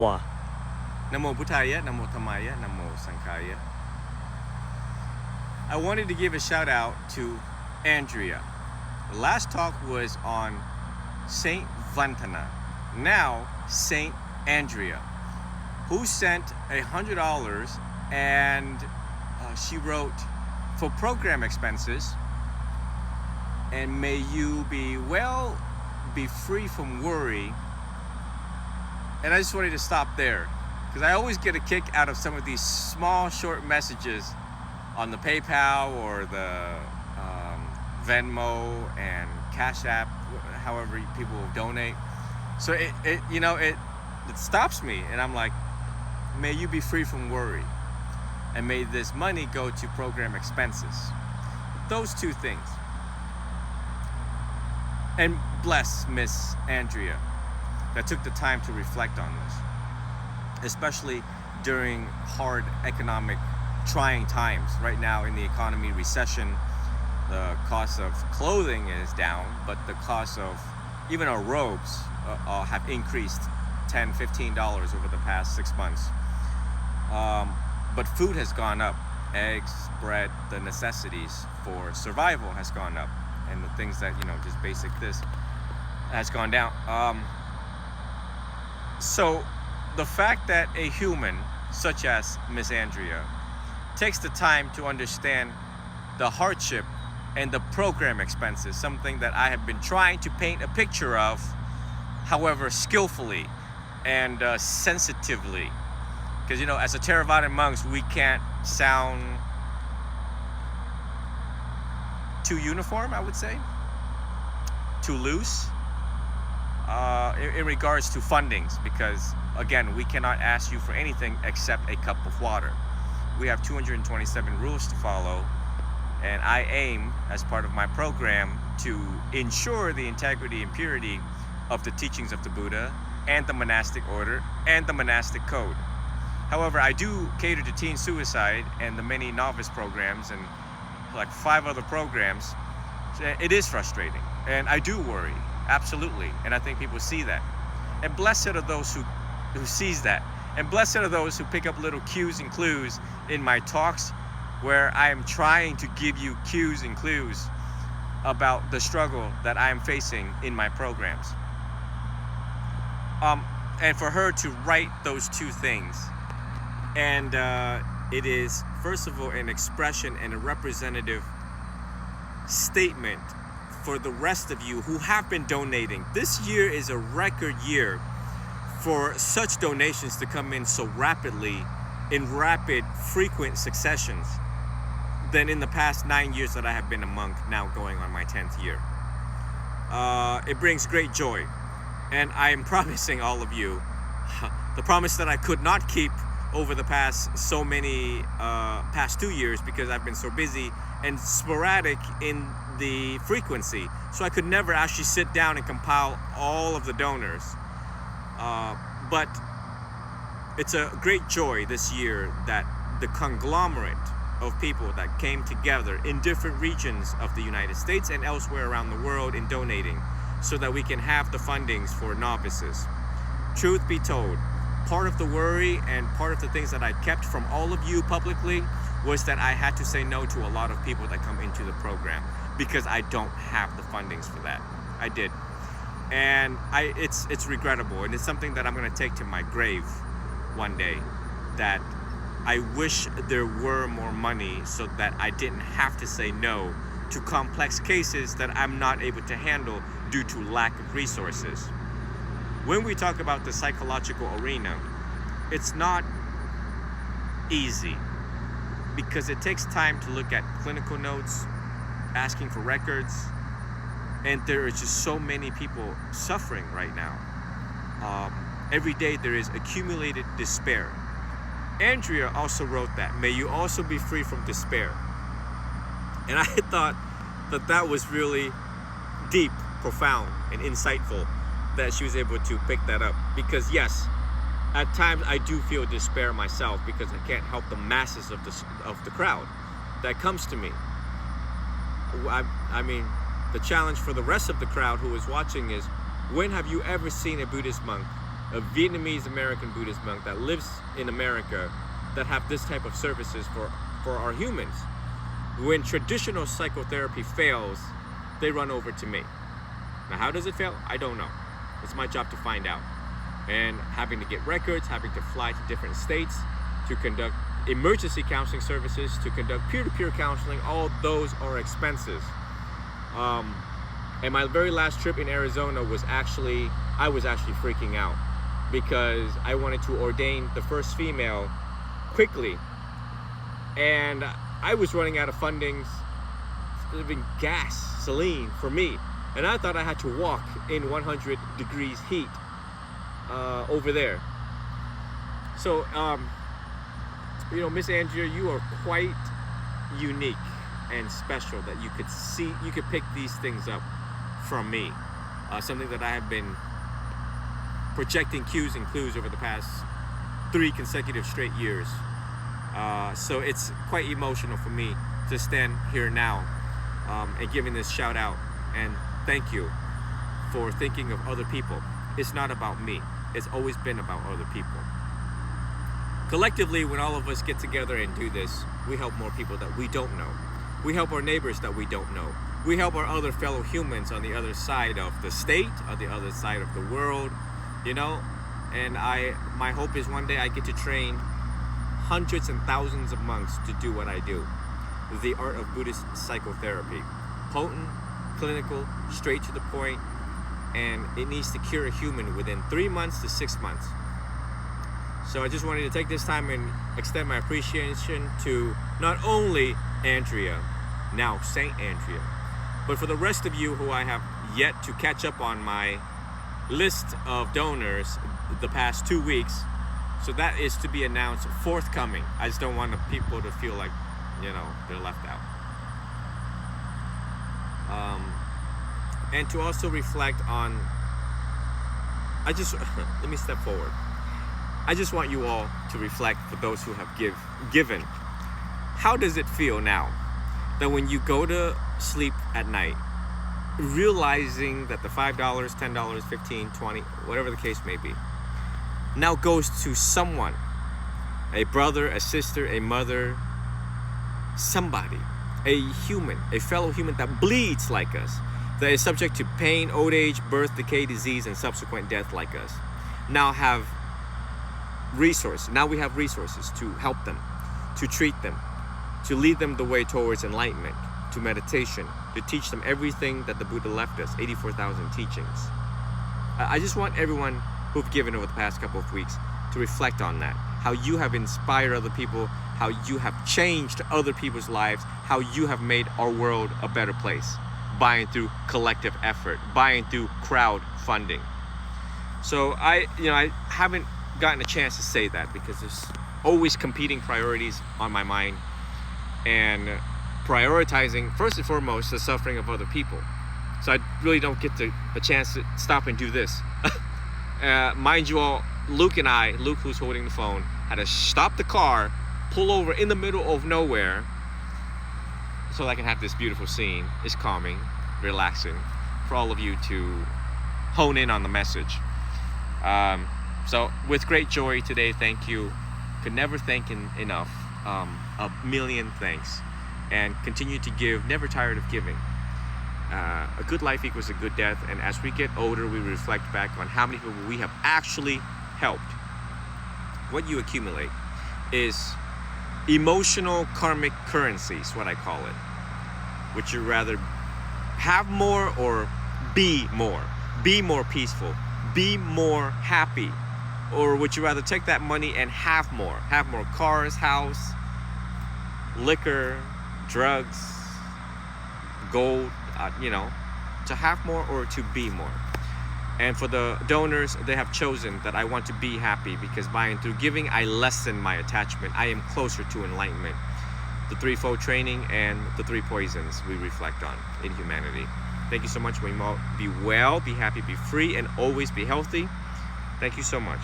Wow. Namo Buddhaya, Namo Dhammaya, Namo Sankhaya. I wanted to give a shout out to Andrea. The last talk was on Saint Vantana, now Saint Andrea, who sent $100 and she wrote, for program expenses, and may you be well, be free from worry. And I just wanted to stop there because I always get a kick out of some of these small, short messages on the PayPal or the Venmo and Cash App, however people will donate. So it stops me, and I'm like, may you be free from worry, and may this money go to program expenses. Those two things. And bless Miss Andrea that took the time to reflect on this, especially during hard economic trying times. Right now in the economy recession, the cost of clothing is down, but the cost of even our robes have increased $10, $15 over the past 6 months. But food has gone up. Eggs, bread, the necessities for survival has gone up. And the things that, just basic this has gone down. So the fact that a human such as Miss Andrea takes the time to understand the hardship and the program expenses, something that I have been trying to paint a picture of, however skillfully and sensitively. Because, as a Theravada monks, we can't sound too uniform, I would say, too loose in regards to fundings, because again, we cannot ask you for anything except a cup of water. We have 227 rules to follow, and I aim, as part of my program, to ensure the integrity and purity of the teachings of the Buddha and the monastic order and the monastic code. However, I do cater to teen suicide and the many novice programs and like 5 other programs. It is frustrating, and I do worry, absolutely, and I think people see that. And blessed are those who sees that, and blessed are those who pick up little cues and clues in my talks, where I am trying to give you cues and clues about the struggle that I am facing in my programs. And for her to write those two things, and it is, first of all, an expression and a representative statement for the rest of you who have been donating. This year is a record year for such donations to come in so rapidly, in rapid, frequent successions, than in the past 9 years that I have been a monk, now going on my 10th year. It brings great joy. And I am promising all of you the promise that I could not keep over the past 2 years, because I've been so busy and sporadic in the frequency. So I could never actually sit down and compile all of the donors. But it's a great joy this year that the conglomerate of people that came together in different regions of the United States and elsewhere around the world in donating, so that we can have the fundings for novices. Truth be told, part of the worry and part of the things that I kept from all of you publicly was that I had to say no to a lot of people that come into the program, because I don't have the fundings for that. I did. And it's regrettable, and it's something that I'm going to take to my grave one day, that I wish there were more money so that I didn't have to say no to complex cases that I'm not able to handle due to lack of resources. When we talk about the psychological arena, it's not easy, because it takes time to look at clinical notes, asking for records, and there are just so many people suffering right now. Every day there is accumulated despair. Andrea also wrote that, may you also be free from despair. And I thought that was really deep, profound, and insightful that she was able to pick that up. Because yes, at times I do feel despair myself, because I can't help the masses of the crowd that comes to me. I mean, the challenge for the rest of the crowd who is watching is, when have you ever seen a Buddhist monk, a Vietnamese American Buddhist monk that lives in America that have this type of services for our humans. When traditional psychotherapy fails, they run over to me. Now, how does it fail? I don't know. It's my job to find out. And having to get records, having to fly to different states to conduct emergency counseling services, to conduct peer-to-peer counseling, all those are expenses. And my very last trip in Arizona I was actually freaking out because I wanted to ordain the first female quickly. And I was running out of fundings, gasoline for me. And I thought I had to walk in 100 degrees heat over there. So, you know, Miss Andrea, you are quite unique and special that you could pick these things up from me. Something that I have been projecting cues and clues over the past 3 consecutive straight years. So it's quite emotional for me to stand here now and giving this shout out and thank you for thinking of other people. It's not about me. It's always been about other people. Collectively, when all of us get together and do this, we help more people that we don't know. We help our neighbors that we don't know. We help our other fellow humans on the other side of the state, on the other side of the world, you know? And my hope is one day I get to train hundreds and thousands of monks to do what I do. The art of Buddhist psychotherapy. Potent, clinical, straight to the point, and it needs to cure a human within 3 months to 6 months. So I just wanted to take this time and extend my appreciation to not only Andrea, now Saint Andrea, but for the rest of you who I have yet to catch up on my list of donors the past 2 weeks. So that is to be announced forthcoming. I just don't want the people to feel like, you know, they're left out. And to also reflect on, let me step forward. I just want you all to reflect, for those who have given. How does it feel now that when you go to sleep at night, realizing that the $5, $10, $15, $20, whatever the case may be, now goes to someone, a brother, a sister, a mother, somebody, a human, a fellow human that bleeds like us, that is subject to pain, old age, birth, decay, disease, and subsequent death like us, now have resources. Now we have resources to help them, to treat them, to lead them the way towards enlightenment, to meditation, to teach them everything that the Buddha left us, 84,000 teachings. I just want everyone who've given over the past couple of weeks to reflect on that. How you have inspired other people, how you have changed other people's lives, how you have made our world a better place, buying through collective effort, buying through crowdfunding. So I haven't gotten a chance to say that because there's always competing priorities on my mind, and prioritizing first and foremost the suffering of other people. So I really don't get a chance to stop and do this. Mind you all, Luke, who's holding the phone, had to stop the car, pull over in the middle of nowhere so that I can have this beautiful scene. It's calming, relaxing for all of you to hone in on the message. So with great joy today, thank you. Could never thank enough. A million thanks. And continue to give, never tired of giving. A good life equals a good death, and as we get older, we reflect back on how many people we have actually helped. What you accumulate is emotional karmic currency, is what I call it. Would you rather have more or be more? Be more peaceful, be more happy, or would you rather take that money and have more? Have more cars, house, liquor, drugs, gold, to have more or to be more. And for the donors, they have chosen that I want to be happy, because by and through giving, I lessen my attachment. I am closer to enlightenment. The threefold training and the 3 poisons we reflect on in humanity. Thank you so much. Be well, be happy, be free, and always be healthy. Thank you so much.